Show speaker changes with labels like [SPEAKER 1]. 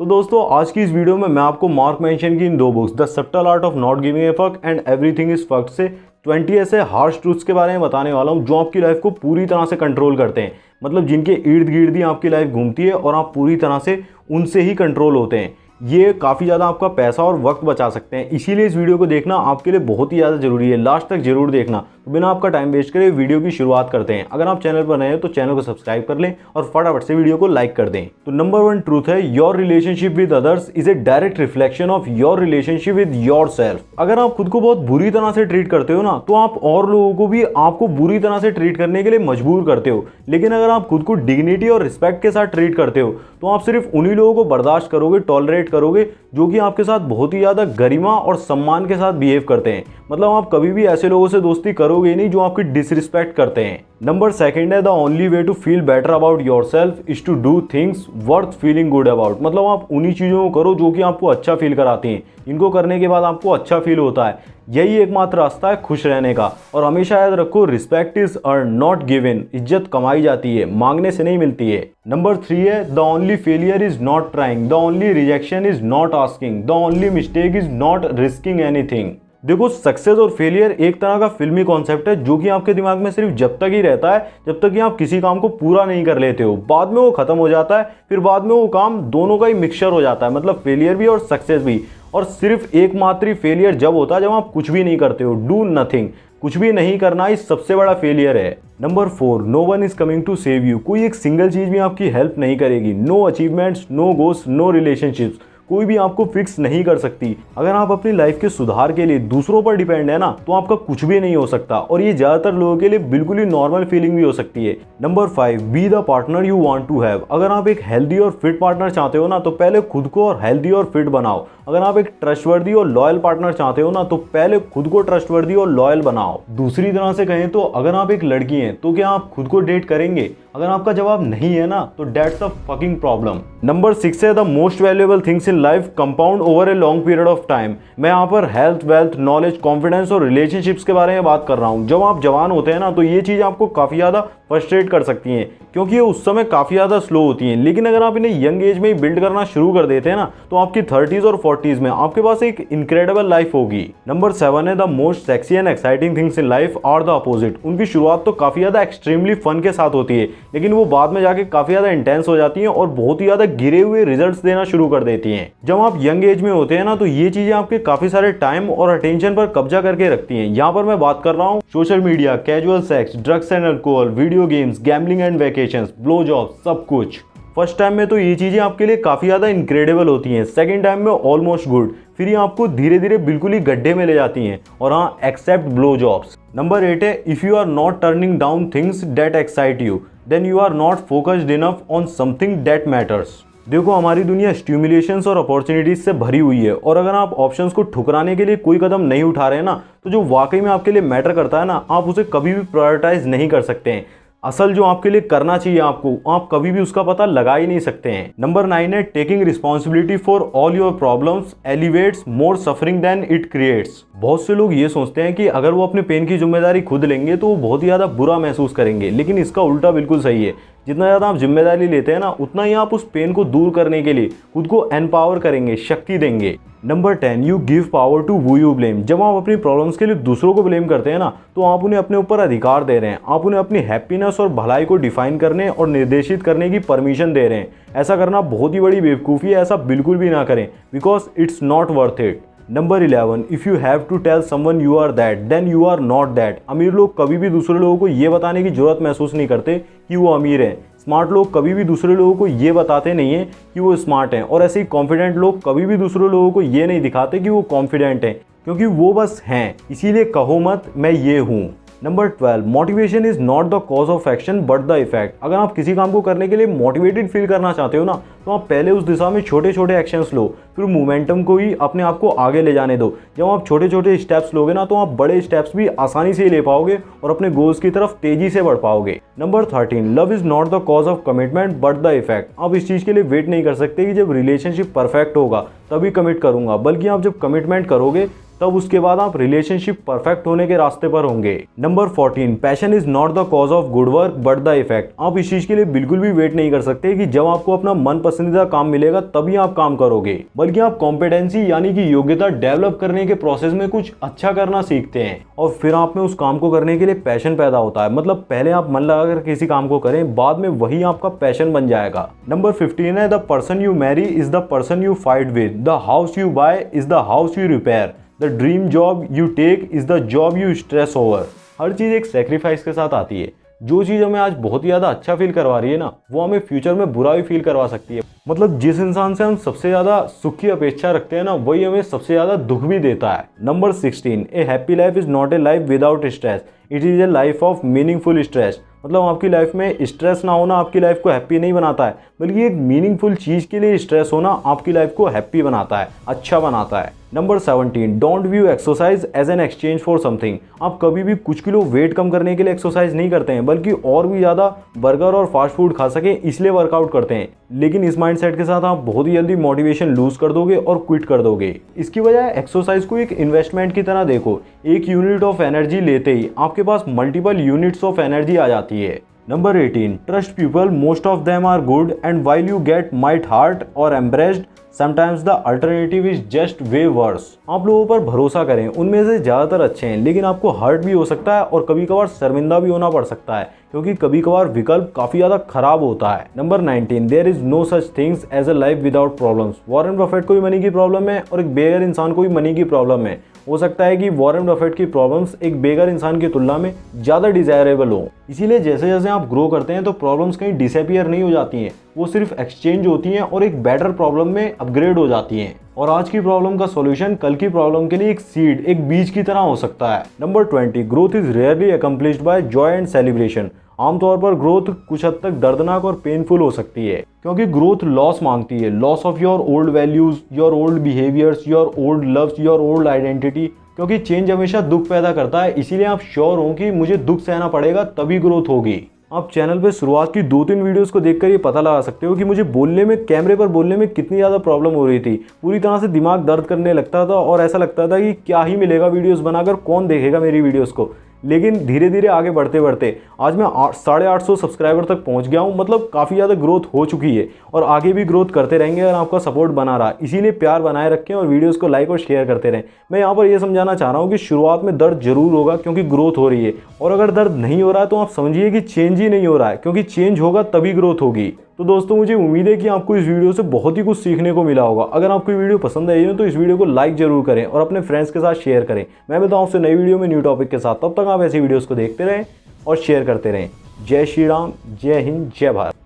[SPEAKER 1] तो दोस्तों आज की इस वीडियो में मैं आपको मार्क मेंशन की इन दो books the subtle art of not giving a fuck and everything is fucked से 20 ऐसे हार्श ट्रूथ्स के बारे में बताने वाला हूँ जो आपकी लाइफ को पूरी तरह से कंट्रोल करते हैं। मतलब जिनके इर्द गिर्द ही आपकी लाइफ घूमती है और आप पूरी तरह से उनसे ही कंट्रोल होते हैं। ये काफ़ी ज़्यादा आपका पैसा और वक्त बचा सकते हैं, इसीलिए इस वीडियो को देखना आपके लिए बहुत ही ज़्यादा जरूरी है। लास्ट तक जरूर देखना। तो बिना आपका टाइम वेस्ट करे वीडियो की शुरुआत करते हैं। अगर आप चैनल पर नए हैं तो चैनल को सब्सक्राइब कर लें और फटाफट से वीडियो को लाइक कर दें। तो नंबर 1 ट्रूथ है, your relationship with others is a direct reflection of your relationship with your self. अगर आप खुद को बहुत बुरी तरह से ट्रीट करते हो ना, तो आप और लोगों को भी आपको बुरी तरह से ट्रीट करने के लिए मजबूर करते हो। लेकिन अगर आप खुद को डिग्निटी और रिस्पेक्ट के साथ ट्रीट करते हो तो आप सिर्फ उन्हीं लोगों को बर्दाश्त करोगे, टॉलरेट करोगे जो कि आपके साथ बहुत ही ज़्यादा गरिमा और सम्मान के साथ बिहेव करते हैं। मतलब आप कभी भी ऐसे लोगों से दोस्ती करोगे नहीं जो आपकी डिसरिस्पेक्ट करते हैं। नंबर 2 है, the only way to feel better about yourself is to do things worth feeling good about. मतलब आप उन्हीं चीज़ों को करो जो कि आपको अच्छा फील कराती हैं। इनको करने के बाद आपको अच्छा फील होता है। यही एकमात्र रास्ता है खुश रहने का। और हमेशा याद रखो, respect is earn not given. इज्जत कमाई जाती है, मांगने से नहीं मिलती है। नंबर 3 है, the only failure is not trying, the only rejection is not asking, the only mistake is not risking anything. देखो, सक्सेस और फेलियर एक तरह का फिल्मी कॉन्सेप्ट है जो कि आपके दिमाग में सिर्फ जब तक ही रहता है जब तक कि आप किसी काम को पूरा नहीं कर लेते हो। बाद में वो खत्म हो जाता है, फिर बाद में वो काम दोनों का ही मिक्सचर हो जाता है, मतलब फेलियर भी और सक्सेस भी। और सिर्फ एकमात्र फेलियर जब होता है जब आप कुछ भी नहीं करते हो, डू नथिंग। कुछ भी नहीं करना ही सबसे बड़ा फेलियर है। Number 4, no one is coming to save you. कोई एक सिंगल चीज भी आपकी हेल्प नहीं करेगी। No achievements, no goals, no relationships, कोई भी आपको फिक्स नहीं कर सकती। अगर आप अपनी लाइफ के सुधार के लिए दूसरों पर डिपेंड है ना, तो आपका कुछ भी नहीं हो सकता। और ये ज्यादातर लोगों के लिए बिल्कुल ही नॉर्मल फीलिंग भी हो सकती है। Number 5, be the partner you want to have. अगर आप एक हेल्दी और फिट पार्टनर चाहते हो ना, तो पहले खुद को और हेल्दी और फिट बनाओ। अगर आप एक ट्रस्टवर्दी और लॉयल पार्टनर चाहते हो ना, तो पहले खुद को ट्रस्टवर्दी और लॉयल बनाओ। दूसरी तरह से कहें तो अगर आप एक लड़की हैं तो क्या आप खुद को डेट करेंगे? अगर आपका जवाब नहीं है ना, तो that's a fucking problem. Number 6 है, the most valuable things in life compound over a long period of time. मैं यहाँ पर हेल्थ, वेल्थ, नॉलेज, कॉन्फिडेंस और रिलेशनशिप्स के बारे में बात कर रहा हूँ। जब आप जवान होते हैं ना, तो ये चीज़ आपको काफ़ी ज़्यादा फ्रस्ट्रेट कर सकती हैं क्योंकि ये उस समय काफ़ी ज़्यादा स्लो होती हैं। लेकिन अगर आप इन्हें यंग एज में ही बिल्ड करना शुरू कर देते हैं ना, तो आपकी 30s और 40s में आपके पास एक इनक्रेडिबल लाइफ होगी। नंबर 7 है, the most sexy and exciting things in life are the opposite. उनकी शुरुआत तो काफ़ी ज़्यादा एक्सट्रीमली फन के साथ होती है, लेकिन वो बाद में जाके काफ़ी ज़्यादा इंटेंस हो जाती हैं और बहुत ही ज़्यादा गिरे हुए रिजल्ट्स देना शुरू कर देती हैं। जब आप यंग एज में होते हैं ना, तो ये चीज़ें आपके काफ़ी सारे टाइम और अटेंशन पर कब्जा करके रखती हैं। यहाँ पर मैं बात कर रहा हूँ social media, casual sex, drugs and alcohol, video games, gambling and vacations, blow job, सब कुछ। फर्स्ट टाइम में तो ये चीज़ें आपके लिए काफ़ी ज़्यादा इनक्रेडिबल होती हैं। सेकंड टाइम में ऑलमोस्ट गुड, फिर ये आपको धीरे धीरे बिल्कुल ही गड्ढे में ले जाती हैं। और हाँ, एक्सेप्ट ब्लो जॉब्स। नंबर 8 है, if you are not turning down things that excite you then you are not focused enough on something that matters. देखो, हमारी दुनिया स्टिमुलेशंस और अपॉर्चुनिटीज से भरी हुई है, और अगर आप ऑप्शंस को ठुकराने के लिए कोई कदम नहीं उठा रहे हैं ना, तो जो वाकई में आपके लिए मैटर करता है ना, आप उसे कभी भी प्रायोरिटाइज नहीं कर सकते हैं। असल जो आपके लिए करना चाहिए आपको, आप कभी भी उसका पता लगा ही नहीं सकते हैं। नंबर 9 है, taking responsibility for all your problems elevates more suffering than it creates. बहुत से लोग ये सोचते हैं कि अगर वो अपने पेन की जिम्मेदारी खुद लेंगे तो वो बहुत ही ज़्यादा बुरा महसूस करेंगे, लेकिन इसका उल्टा बिल्कुल सही है। जितना ज़्यादा आप जिम्मेदारी लेते हैं ना, उतना ही आप उस पेन को दूर करने के लिए खुद को एम्पावर करेंगे, शक्ति देंगे। Number 10, you give power to who you blame. जब आप अपनी प्रॉब्लम्स के लिए दूसरों को ब्लेम करते हैं ना, तो आप उन्हें अपने ऊपर अधिकार दे रहे हैं। आप उन्हें अपनी हैप्पीनेस और भलाई को डिफाइन करने और निर्देशित करने की परमिशन दे रहे हैं। ऐसा करना बहुत ही बड़ी बेवकूफ़ी है। ऐसा बिल्कुल भी ना करें, because it's not worth it. Number 11, if you have to tell someone you are that then you are not that. अमीर लोग कभी भी दूसरे लोगों को ये बताने की जरूरत महसूस नहीं करते कि वो अमीर हैं। स्मार्ट लोग कभी भी दूसरे लोगों को ये बताते नहीं हैं कि वो स्मार्ट हैं, और ऐसे ही कॉन्फिडेंट लोग कभी भी दूसरे लोगों को ये नहीं दिखाते कि वो कॉन्फिडेंट हैं, क्योंकि वो बस हैं। इसीलिए कहो मत मैं ये हूँ। Number 12, motivation is not the cause of action but the effect. अगर आप किसी काम को करने के लिए मोटिवेटेड फील करना चाहते हो ना, तो आप पहले उस दिशा में छोटे छोटे एक्शंस लो, फिर मोमेंटम को ही अपने आप को आगे ले जाने दो। जब आप छोटे छोटे स्टेप्स लोगे ना, तो आप बड़े स्टेप्स भी आसानी से ले पाओगे और अपने गोल्स की तरफ तेजी से बढ़ पाओगे। Number 13, love is not the cause of commitment but the effect. आप इस चीज़ के लिए वेट नहीं कर सकते कि जब रिलेशनशिप परफेक्ट होगा तभी कमिट करूंगा, बल्कि आप जब कमिटमेंट करोगे तब उसके बाद आप रिलेशनशिप परफेक्ट होने के रास्ते पर होंगे। Number 14, passion is not the cause of good work but the effect. आप इस चीज के लिए बिल्कुल भी वेट नहीं कर सकते कि जब आपको अपना मन पसंदीदा काम मिलेगा तभी आप काम करोगे, बल्कि आप कॉम्पिटेंसी यानी कि योग्यता डेवलप करने के प्रोसेस में कुछ अच्छा करना सीखते हैं और फिर आप में उस काम को करने के लिए पैशन पैदा होता है। मतलब पहले आप मन लगाकर किसी काम को करें, बाद में वही आपका पैशन बन जाएगा। नंबर 15 है, the person you marry is the person you fight with, the house you buy is the house you repair, the dream job you take is the job you stress over. हर चीज एक sacrifice के साथ आती है। जो चीज हमें आज बहुत ही ज्यादा अच्छा फील करवा रही है ना, वो हमें फ्यूचर में बुरा भी फील करवा सकती है। मतलब जिस इंसान से हम सबसे ज्यादा सुख की अपेक्षा रखते हैं ना, वही हमें सबसे ज्यादा दुख भी देता है। Number 16, A happy life is not a life without stress, it is a life of meaningful stress. मतलब आपकी लाइफ में स्ट्रेस ना होना आपकी लाइफ को हैप्पी नहीं बनाता है, बल्कि एक मीनिंगफुल चीज के लिए स्ट्रेस होना आपकी लाइफ को हैप्पी बनाता है, अच्छा बनाता है। Number 17, don't view exercise as an exchange for something. आप कभी भी कुछ किलो वेट कम करने के लिए एक्सरसाइज नहीं करते हैं, बल्कि और भी ज़्यादा बर्गर और फास्ट फूड खा सकें इसलिए वर्कआउट करते हैं। लेकिन इस माइंडसेट के साथ आप बहुत ही जल्दी मोटिवेशन लूज कर दोगे और क्विट कर दोगे। इसकी बजाय एक्सरसाइज को एक इन्वेस्टमेंट की तरह देखो। एक यूनिट ऑफ एनर्जी लेते ही आपके पास मल्टीपल यूनिट्स ऑफ एनर्जी आ जाती है। Number 18, trust people, most of them are good and while you get might hurt or embarrassed sometimes the alternative is just way worse. आप लोगों पर भरोसा करें, उनमें से ज़्यादातर अच्छे हैं, लेकिन आपको हर्ट भी हो सकता है और कभी कभार शर्मिंदा भी होना पड़ सकता है, क्योंकि कभी कभार विकल्प काफ़ी ज़्यादा खराब होता है। Number 19, there is no such things as a life without problems. Warren Buffett को भी मनी की प्रॉब्लम है और एक बेघर इंसान को भी मनी की प्रॉब्लम है। हो सकता है कि वॉरेन बफेट की प्रॉब्लम्स एक बेघर इंसान की तुलना में ज़्यादा डिजायरेबल हो। इसीलिए जैसे जैसे आप ग्रो करते हैं तो प्रॉब्लम्स कहीं डिसअपीयर नहीं हो जाती हैं, वो सिर्फ एक्सचेंज होती हैं और एक बेटर प्रॉब्लम में अपग्रेड हो जाती हैं। और आज की प्रॉब्लम का सॉल्यूशन कल की प्रॉब्लम के लिए एक सीड, एक बीज की तरह हो सकता है। Number 20, growth is rarely accomplished by joy and celebration. आमतौर पर ग्रोथ कुछ हद तक दर्दनाक और पेनफुल हो सकती है, क्योंकि ग्रोथ लॉस मांगती है, loss of your old values, your old behaviours, your old loves, your old identity. क्योंकि चेंज हमेशा दुख पैदा करता है, इसीलिए आप श्योर हो कि मुझे दुख सहना पड़ेगा तभी ग्रोथ होगी। आप चैनल पे शुरुआत की 2-3 वीडियोस को देखकर ये पता लगा सकते हो कि मुझे बोलने में, कैमरे पर बोलने में कितनी ज़्यादा प्रॉब्लम हो रही थी। पूरी तरह से दिमाग दर्द करने लगता था और ऐसा लगता था कि क्या ही मिलेगा वीडियोस बनाकर, कौन देखेगा मेरी वीडियोस को। लेकिन धीरे धीरे आगे बढ़ते बढ़ते आज मैं 850 सब्सक्राइबर तक पहुंच गया हूं। मतलब काफ़ी ज़्यादा ग्रोथ हो चुकी है और आगे भी ग्रोथ करते रहेंगे अगर आपका सपोर्ट बना रहा। इसीलिए प्यार बनाए रखें और वीडियोस को लाइक और शेयर करते रहें। मैं यहाँ पर यह समझाना चाह रहा हूँ कि शुरुआत में दर्द जरूर होगा क्योंकि ग्रोथ हो रही है, और अगर दर्द नहीं हो रहा है तो आप समझिए कि चेंज ही नहीं हो रहा है, क्योंकि चेंज होगा तभी ग्रोथ होगी। तो दोस्तों, मुझे उम्मीद है कि आपको इस वीडियो से बहुत ही कुछ सीखने को मिला होगा। अगर आपको वीडियो पसंद आई हो तो इस वीडियो को लाइक जरूर करें और अपने फ्रेंड्स के साथ शेयर करें। मैं मिलता हूं आपसे नई वीडियो में न्यू टॉपिक के साथ। तब तक आप ऐसी वीडियोस को देखते रहें और शेयर करते रहें। जय श्री राम, जय हिंद, जय भारत।